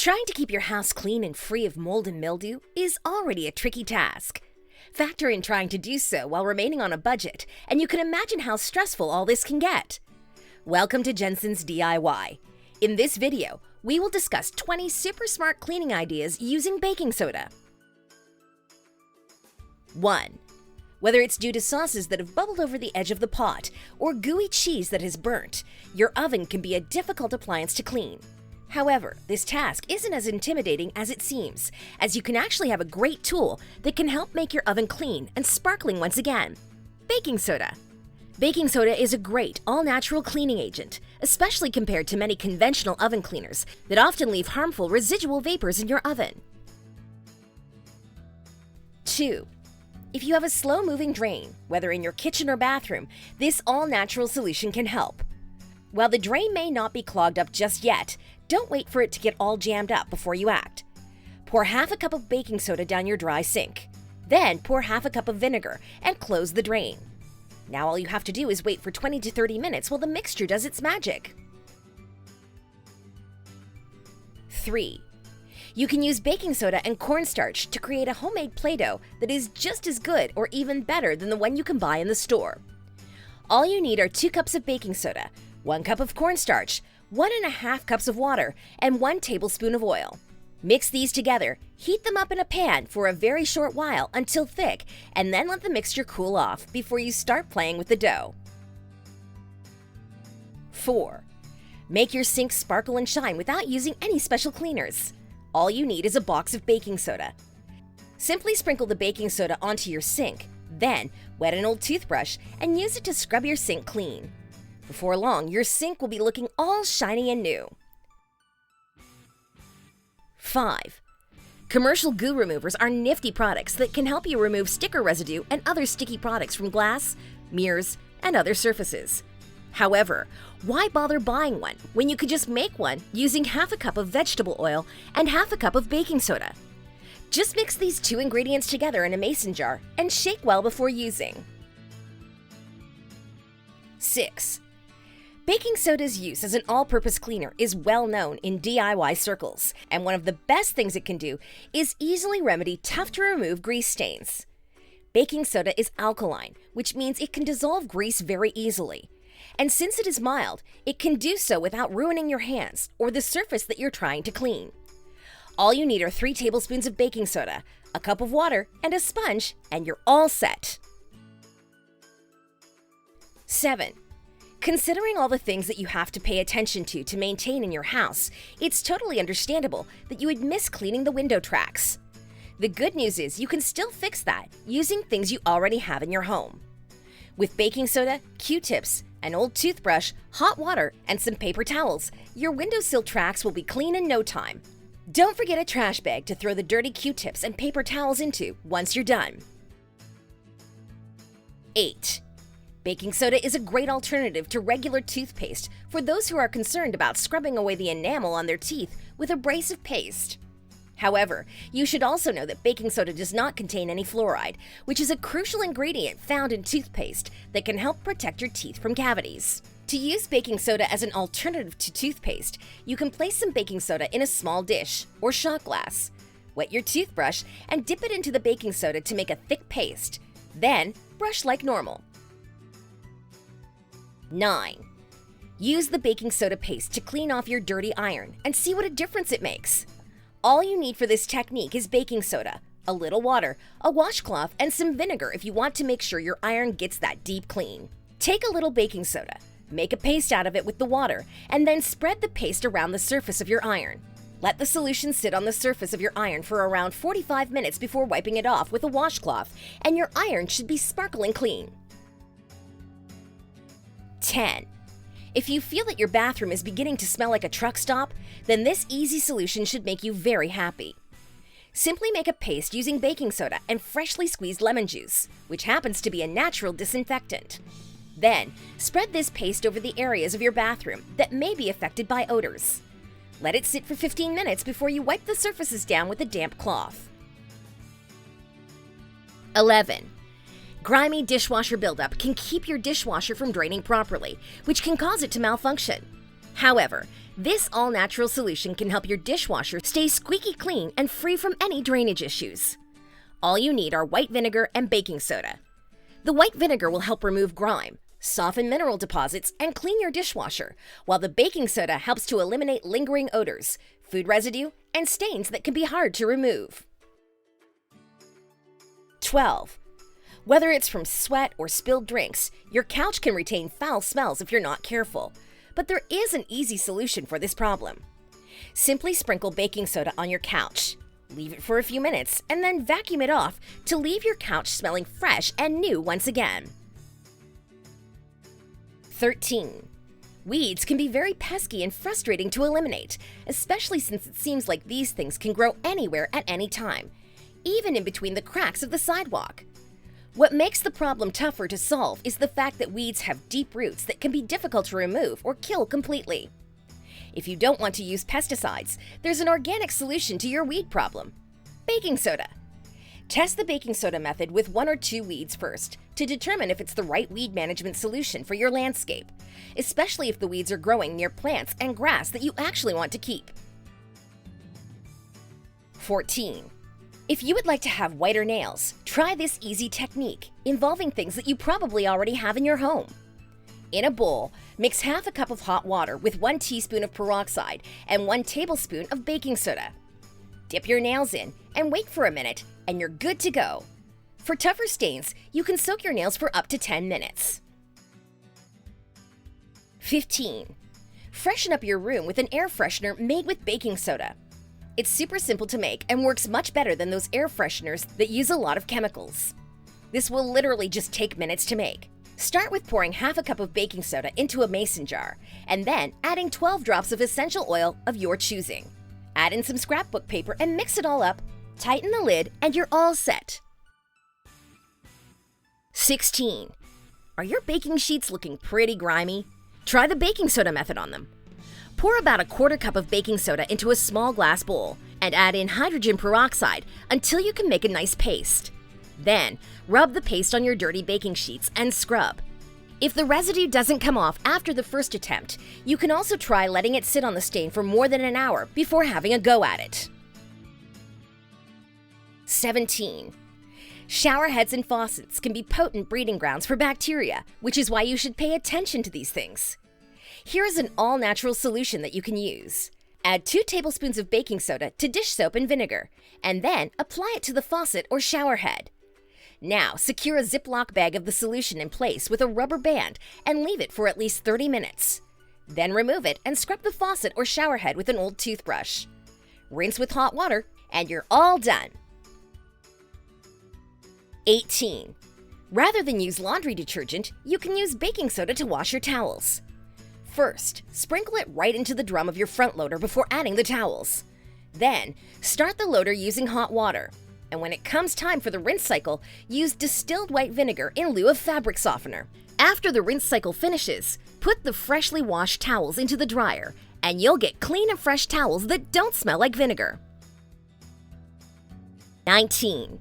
Trying to keep your house clean and free of mold and mildew is already a tricky task. Factor in trying to do so while remaining on a budget, and you can imagine how stressful all this can get. Welcome to Jensen's DIY. In this video, we will discuss 20 super smart cleaning ideas using baking soda. 1. Whether it's due to sauces that have bubbled over the edge of the pot or gooey cheese that has burnt, your oven can be a difficult appliance to clean. However, this task isn't as intimidating as it seems, as you can actually have a great tool that can help make your oven clean and sparkling once again. Baking soda. Baking soda is a great, all-natural cleaning agent, especially compared to many conventional oven cleaners that often leave harmful residual vapors in your oven. 2. If you have a slow-moving drain, whether in your kitchen or bathroom, this all-natural solution can help. While the drain may not be clogged up just yet, don't wait for it to get all jammed up before you act. Pour half a cup of baking soda down your dry sink. Then pour half a cup of vinegar and close the drain. Now all you have to do is wait for 20 to 30 minutes while the mixture does its magic. 3. You can use baking soda and cornstarch to create a homemade Play-Doh that is just as good or even better than the one you can buy in the store. All you need are 2 cups of baking soda, 1 cup of cornstarch, 1.5 cups of water, and 1 tablespoon of oil. Mix these together, heat them up in a pan for a very short while until thick, and then let the mixture cool off before you start playing with the dough. 4. Make your sink sparkle and shine without using any special cleaners. All you need is a box of baking soda. Simply sprinkle the baking soda onto your sink, then wet an old toothbrush and use it to scrub your sink clean. Before long, your sink will be looking all shiny and new. 5. Commercial goo removers are nifty products that can help you remove sticker residue and other sticky products from glass, mirrors, and other surfaces. However, why bother buying one when you could just make one using half a cup of vegetable oil and half a cup of baking soda? Just mix these 2 ingredients together in a mason jar and shake well before using. 6. Baking soda's use as an all-purpose cleaner is well known in DIY circles, and one of the best things it can do is easily remedy tough-to-remove grease stains. Baking soda is alkaline, which means it can dissolve grease very easily. And since it is mild, it can do so without ruining your hands or the surface that you're trying to clean. All you need are 3 tablespoons of baking soda, a cup of water, and a sponge, and you're all set. 7. Considering all the things that you have to pay attention to maintain in your house, it's totally understandable that you would miss cleaning the window tracks. The good news is you can still fix that using things you already have in your home. With baking soda, Q-tips, an old toothbrush, hot water, and some paper towels, your windowsill tracks will be clean in no time. Don't forget a trash bag to throw the dirty Q-tips and paper towels into once you're done. 8. Baking soda is a great alternative to regular toothpaste for those who are concerned about scrubbing away the enamel on their teeth with abrasive paste. However, you should also know that baking soda does not contain any fluoride, which is a crucial ingredient found in toothpaste that can help protect your teeth from cavities. To use baking soda as an alternative to toothpaste, you can place some baking soda in a small dish or shot glass. Wet your toothbrush and dip it into the baking soda to make a thick paste. Then, brush like normal. 9. Use the baking soda paste to clean off your dirty iron and see what a difference it makes. All you need for this technique is baking soda, a little water, a washcloth, and some vinegar if you want to make sure your iron gets that deep clean. Take a little baking soda, make a paste out of it with the water, and then spread the paste around the surface of your iron. Let the solution sit on the surface of your iron for around 45 minutes before wiping it off with a washcloth, and your iron should be sparkling clean. 10. If you feel that your bathroom is beginning to smell like a truck stop, then this easy solution should make you very happy. Simply make a paste using baking soda and freshly squeezed lemon juice, which happens to be a natural disinfectant. Then, spread this paste over the areas of your bathroom that may be affected by odors. Let it sit for 15 minutes before you wipe the surfaces down with a damp cloth. 11. Grimy dishwasher buildup can keep your dishwasher from draining properly, which can cause it to malfunction. However, this all-natural solution can help your dishwasher stay squeaky clean and free from any drainage issues. All you need are white vinegar and baking soda. The white vinegar will help remove grime, soften mineral deposits, and clean your dishwasher, while the baking soda helps to eliminate lingering odors, food residue, and stains that can be hard to remove. 12. Whether it's from sweat or spilled drinks, your couch can retain foul smells if you're not careful. But there is an easy solution for this problem. Simply sprinkle baking soda on your couch, leave it for a few minutes, and then vacuum it off to leave your couch smelling fresh and new once again. 13. Weeds can be very pesky and frustrating to eliminate, especially since it seems like these things can grow anywhere at any time, even in between the cracks of the sidewalk. What makes the problem tougher to solve is the fact that weeds have deep roots that can be difficult to remove or kill completely. If you don't want to use pesticides, there's an organic solution to your weed problem: baking soda. Test the baking soda method with 1 or 2 weeds first to determine if it's the right weed management solution for your landscape, especially if the weeds are growing near plants and grass that you actually want to keep. 14. If you would like to have whiter nails, try this easy technique involving things that you probably already have in your home. In a bowl, mix half a cup of hot water with 1 teaspoon of peroxide and 1 tablespoon of baking soda. Dip your nails in and wait for a minute, and you're good to go. For tougher stains, you can soak your nails for up to 10 minutes. 15. Freshen up your room with an air freshener made with baking soda. It's super simple to make and works much better than those air fresheners that use a lot of chemicals. This will literally just take minutes to make. Start with pouring half a cup of baking soda into a mason jar, and then adding 12 drops of essential oil of your choosing. Add in some scrapbook paper and mix it all up, tighten the lid, and you're all set. 16. Are your baking sheets looking pretty grimy? Try the baking soda method on them. Pour about a 1/4 cup of baking soda into a small glass bowl and add in hydrogen peroxide until you can make a nice paste. Then, rub the paste on your dirty baking sheets and scrub. If the residue doesn't come off after the first attempt, you can also try letting it sit on the stain for more than an hour before having a go at it. 17. Shower heads and faucets can be potent breeding grounds for bacteria, which is why you should pay attention to these things. Here is an all-natural solution that you can use. Add 2 tablespoons of baking soda to dish soap and vinegar, and then apply it to the faucet or shower head. Now, secure a Ziploc bag of the solution in place with a rubber band and leave it for at least 30 minutes. Then remove it and scrub the faucet or shower head with an old toothbrush. Rinse with hot water, and you're all done. 18. Rather than use laundry detergent, you can use baking soda to wash your towels. First, sprinkle it right into the drum of your front loader before adding the towels. Then, start the loader using hot water. And when it comes time for the rinse cycle, use distilled white vinegar in lieu of fabric softener. After the rinse cycle finishes, put the freshly washed towels into the dryer, and you'll get clean and fresh towels that don't smell like vinegar. 19.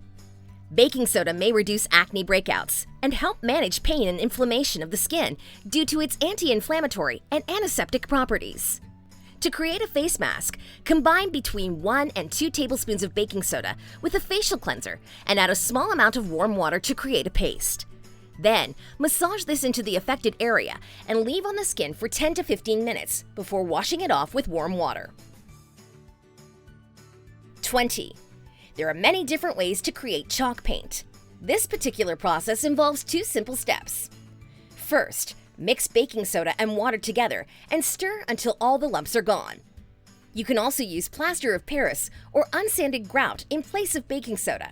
Baking soda may reduce acne breakouts and help manage pain and inflammation of the skin due to its anti-inflammatory and antiseptic properties. To create a face mask, combine between 1 and 2 tablespoons of baking soda with a facial cleanser and add a small amount of warm water to create a paste. Then, massage this into the affected area and leave on the skin for 10 to 15 minutes before washing it off with warm water. 20. There are many different ways to create chalk paint. This particular process involves 2 simple steps. First, mix baking soda and water together and stir until all the lumps are gone. You can also use plaster of Paris or unsanded grout in place of baking soda.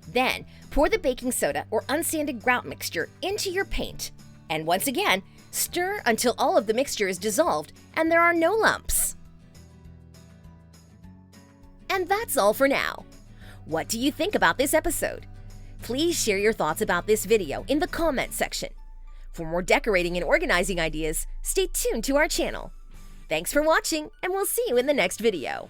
Then, pour the baking soda or unsanded grout mixture into your paint. And once again, stir until all of the mixture is dissolved and there are no lumps. And that's all for now. What do you think about this episode? Please share your thoughts about this video in the comment section. For more decorating and organizing ideas, stay tuned to our channel. Thanks for watching, and we'll see you in the next video.